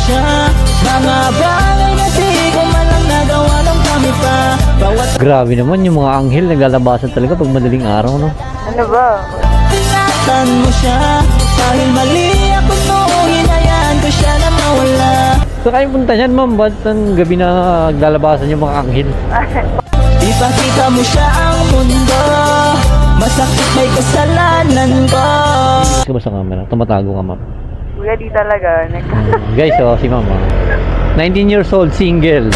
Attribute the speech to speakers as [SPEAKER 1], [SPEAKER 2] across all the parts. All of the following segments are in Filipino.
[SPEAKER 1] siya. Mga bagay na di ko man lang nagawa nung kami pa.
[SPEAKER 2] Grabe naman yung mga anghel naglalabasan talaga pag madaling araw, no?
[SPEAKER 3] Ano ba?
[SPEAKER 1] Tinatan mo siya dahil mali ako noong hinayaan ko siya na mawala.
[SPEAKER 2] So kayo punta niyan, ma'am, ba't ang gabi na naglalabasan yung mga anghel?
[SPEAKER 1] Ipakita mo siya ang mundo, masakit may kasalanan ko.
[SPEAKER 2] Gusto ba sa camera? Tumatago ka, ma'am.
[SPEAKER 3] Kuya, di talaga.
[SPEAKER 2] Guys, oh, si ma'am, 19 years old, single.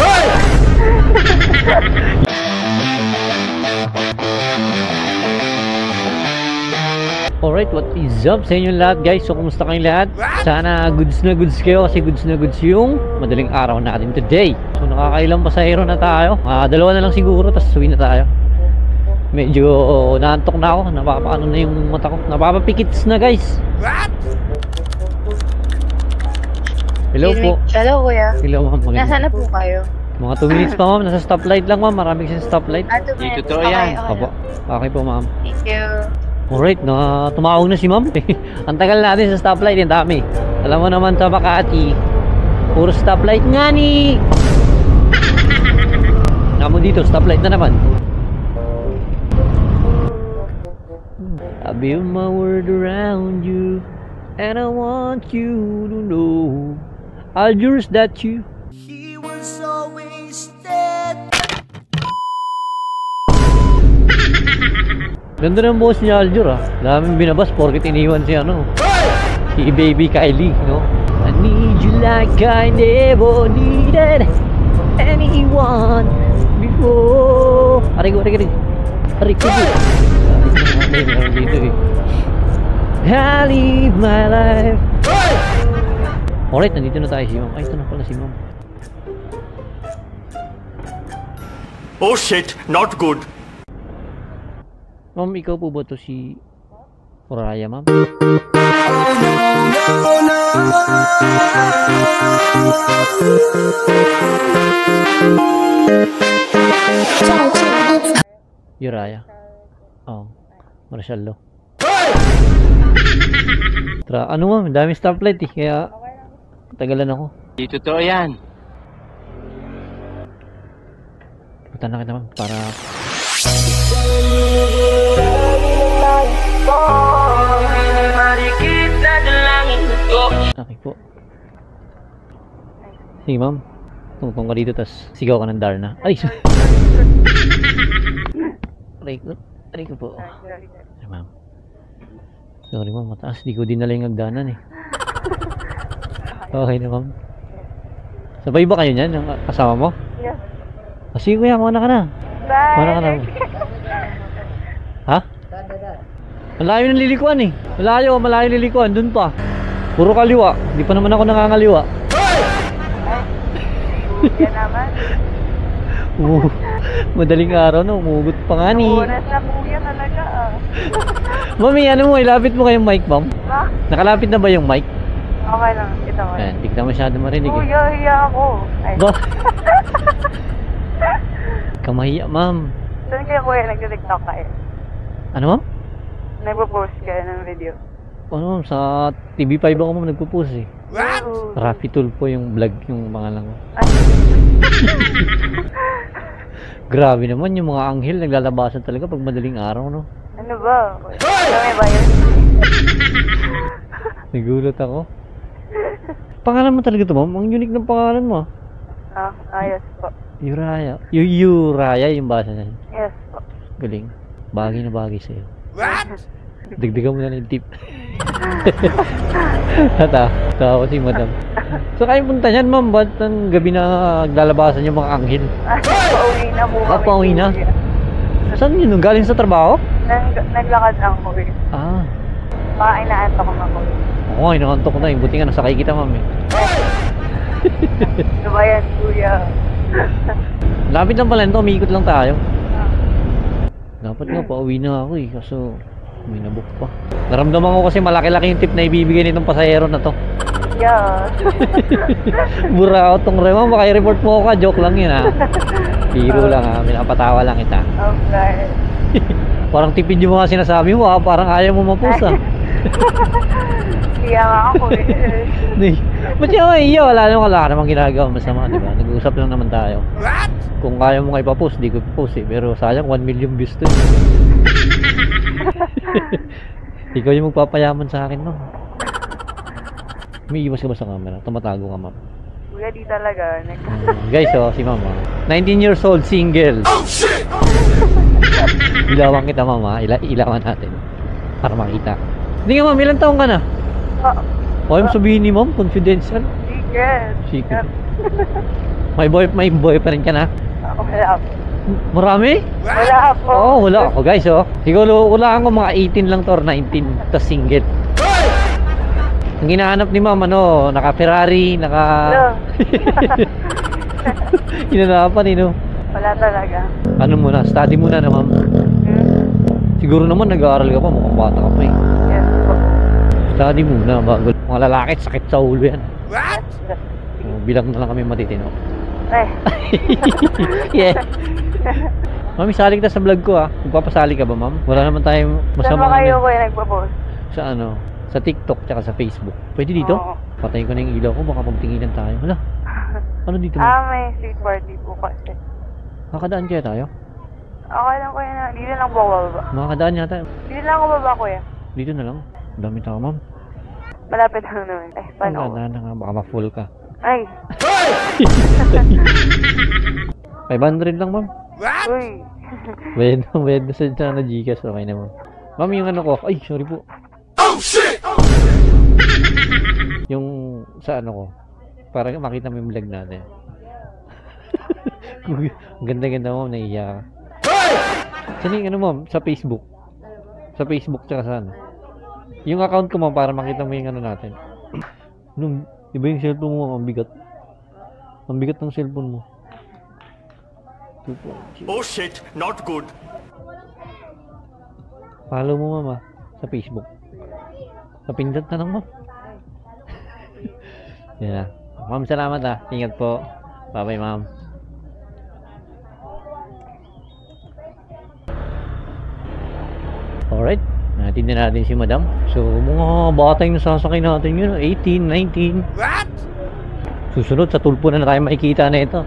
[SPEAKER 2] Alright, what is up sa inyo lahat, guys? So, kumusta kayong lahat? Sana goods na goods kayo kasi goods na goods yung madaling araw natin today. So, nakakailang pasahero na tayo. Dalawa na lang siguro, tapos uwi na tayo. Medyo naantok na ako. Napapaano na yung mata ko. Napapapikits na, guys. Hello po.
[SPEAKER 3] Hello, kuya.
[SPEAKER 2] Hello, ma'am.
[SPEAKER 3] Nasaan na po kayo?
[SPEAKER 2] Mga 2 minutes pa, ma'am. Nasa stoplight lang, ma'am. Marami kasi stoplight.
[SPEAKER 3] Dito to yan.
[SPEAKER 2] Opo. Okay po, ma'am.
[SPEAKER 3] Thank you.
[SPEAKER 2] Alright, tumawag na si ma'am. Ang tagal natin sa stoplight, yung dami. Alam mo naman sa Makati, puro stoplight nga ni. Namo dito, stoplight na naman. I build my world around you, and I want you to know I'll just that you.
[SPEAKER 1] He was always dead.
[SPEAKER 2] Ganda ng boss niya, Aljur, ah. Daming binabas porkit iniwan si si baby Kylie, no? I need you like I never needed anyone before. Aray ko. I live my life. Alright, nandito na tayo si ma'am. Ay, ito na pala si ma'am.
[SPEAKER 4] Oh shit, not good.
[SPEAKER 2] Ma'am, ikaw po ba to si Raya, ma'am? Raya? Oh, Marshall. Ano ma'am, daming stoplight eh, kaya tagalan ako.
[SPEAKER 4] Dito to yan.
[SPEAKER 2] Punta na kita ma'am, para... Okay po. Sige ma'am, tungtong ka dito tas sigaw ka ng Darna. Ay! Aray ko po. Ay ma'am, sorry ma'am, mataas. Di ko dinala yung agdanan eh. Okay na ma'am. Sabay ba kayo niyan, yung kasama mo?
[SPEAKER 3] Yes.
[SPEAKER 2] Sige kuya, mauna ka na.
[SPEAKER 3] Bye.
[SPEAKER 2] Mauna ka na. Ha? Malayo ng lilikuan eh. Malayo lilikuan. Dun pa. Puro kaliwa. Di pa naman ako nangangaliwa.
[SPEAKER 3] Yan naman.
[SPEAKER 2] Madaling araw na. Umugot pa nga ni.
[SPEAKER 3] Oras na po yan talaga ah.
[SPEAKER 2] Mami, ano mo? Ilapit mo kayong mic, ma'am.
[SPEAKER 3] Ha?
[SPEAKER 2] Nakalapit na ba yung mic?
[SPEAKER 3] Okay lang. Ito ko.
[SPEAKER 2] Ayan, di ka masyado marinig eh.
[SPEAKER 3] Hiya ako. Ay.
[SPEAKER 2] Ba? Kamahiya, ma'am.
[SPEAKER 3] Saan kayo kuya nag-tiktok kayo?
[SPEAKER 2] Ano, ma'am?
[SPEAKER 3] Nagpo-post kayo ng video.
[SPEAKER 2] Ano, ma'am? Sa TV5 ako, ma'am, nagpo-post eh.
[SPEAKER 3] What?
[SPEAKER 2] Rafi Tulfo yung vlog, yung pangalan ko. Grabe naman yung mga anghel naglalabasan talaga pag madaling araw, no?
[SPEAKER 3] Ano ba? Kami ba yun?
[SPEAKER 2] Nagulat ako. Pangalan mo talaga to, ma'am? Ang unique ng pangalan mo.
[SPEAKER 3] Yes po.
[SPEAKER 2] Yuraya. Yuraya yung basa niya.
[SPEAKER 3] Yes po.
[SPEAKER 2] Galing. Bagay na bagay sa'yo. What? Dagdagan mo na ng tip. Tawa si madam. So kayo punta niyan, ma'am? Ba't ang gabi na naglalabasan yung mga anghel?
[SPEAKER 3] Pauwi na po kami.
[SPEAKER 2] Pauwi na? Saan yun? Galing sa trabaho?
[SPEAKER 3] Naglakad lang po eh. Baka inaantok ko ako.
[SPEAKER 2] Oo, inaantok ko na eh. Buti nga nasakay kita, ma'am eh.
[SPEAKER 3] Ano ba yan, kuya?
[SPEAKER 2] Lapit lang pala nito, umiikot lang tayo. Dapat nga, pauwi na ako eh. Kaso, may nabook pa. Naramdaman ko kasi malaki-laki yung tip na ibibigay nitong pasahero na to.
[SPEAKER 3] Yeah.
[SPEAKER 2] Bura ako tong rema, baka i-report mo ako ka. Joke lang yun ha. Biro lang ha, pinapatawa lang kita.
[SPEAKER 3] Okay.
[SPEAKER 2] Parang tipid yung mga sinasabi mo ha, parang ayaw mo mapusa.
[SPEAKER 3] Kaya nga ako eh.
[SPEAKER 2] Ba't yung iya? Wala namang ginagawa masama, di ba? Nag-uusap lang naman tayo. Kung kaya mo nga ipapost, di ko ipapost eh. Pero sayang 1 million views to. Ikaw yung magpapayaman sa akin, no? May iwas ka ba sa camera? Tumatago ka, ma'am.
[SPEAKER 3] Kuya, di talaga.
[SPEAKER 2] Guys, oh, si mama. 19 years old, single. Oh, shit! Ilawan kita, mama. Ilawan natin. Para makita. Hindi nga, ma'am. Ilang taong ka na? Huwag mo sabihin ni ma'am, confidential.
[SPEAKER 3] Secret.
[SPEAKER 2] May boyfriend ka na?
[SPEAKER 3] Wala po.
[SPEAKER 2] Marami?
[SPEAKER 3] Wala po.
[SPEAKER 2] Oo, wala ako guys, oh. Siguro wala ako mga 18 lang to or 19, tas single. Ang hinahanap ni ma'am, ano, naka Ferrari, naka... Hinanapan eh, no?
[SPEAKER 3] Wala talaga.
[SPEAKER 2] Ano muna, study muna na ma'am. Siguro naman nag-aaral ka pa, mukhang bata ka pa eh.
[SPEAKER 3] Yes po.
[SPEAKER 2] Study muna, bago mga lalaki, sakit sa ulo yan. Bilang na lang kami matitino. Yeah. Mami, sali kita sa vlog ko ah. Magpapasali ka ba, ma'am? Wala naman tayong
[SPEAKER 3] Saan
[SPEAKER 2] masama.
[SPEAKER 3] ba kayo kuya nagpo-post?
[SPEAKER 2] Sa ano? Sa TikTok tsaka sa Facebook. Pwede dito?
[SPEAKER 3] Oo.
[SPEAKER 2] Patayin ko na yung ilaw ko, baka pagtinginan tayo. Hala. Ano dito, ma'am?
[SPEAKER 3] May street party po kasi.
[SPEAKER 2] Makakadaan kaya tayo?
[SPEAKER 3] Okay lang kuya na. Dito lang po ako bababa.
[SPEAKER 2] Makakadaan yata.
[SPEAKER 3] Dito lang ako bababa kuya.
[SPEAKER 2] Dito na lang. Ang dami tao, ma'am.
[SPEAKER 3] Malapit lang naman. Paano?
[SPEAKER 2] Magandaan na nga, baka ma-full ka.
[SPEAKER 3] Ay.
[SPEAKER 2] 500 lang, ma'am.
[SPEAKER 3] Uy.
[SPEAKER 2] Bayad na sa na Gcash. Okay na, ma'am. Ma'am, yung ano ko. Ay, sorry po.
[SPEAKER 4] Oh shit!
[SPEAKER 2] Yung sa ano ko. Para makita mo yung vlog natin. Ganda-ganda, ma'am. Naiiyak ka. Saan yung ano, ma'am? Sa Facebook. Sa Facebook tsaka sa ano. Yung account ko, ma'am, para makita mo yung ano natin. Nung, iba yung cellphone mo, ma'am, ang bigat. Ang bigat ng cellphone mo.
[SPEAKER 4] Oh shit, not good.
[SPEAKER 2] Follow mo, ma'am, sa Facebook. Napindot na lang, ma'am. Yan na. Ma'am, salamat ah. Ingat po. Bye-bye, ma'am. Alright. Natindihan natin si madam. So, mga bata yung nasasakay natin yun. 18, 19. What? Susunod, sa tulpo na tayo makikita na ito.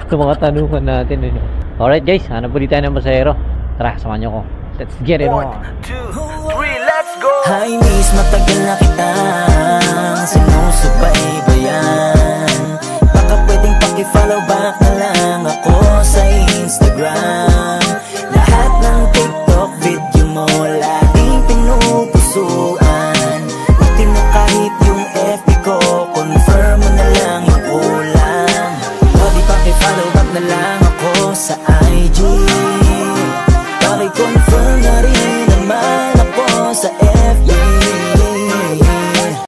[SPEAKER 2] Sa mga tanungan natin. Alright guys, hanap ulit tayo ng pasahero. Tara, samahan nyo ko. Let's get it on.
[SPEAKER 1] 1, 2, 3, let's go! Hi miss, matagal na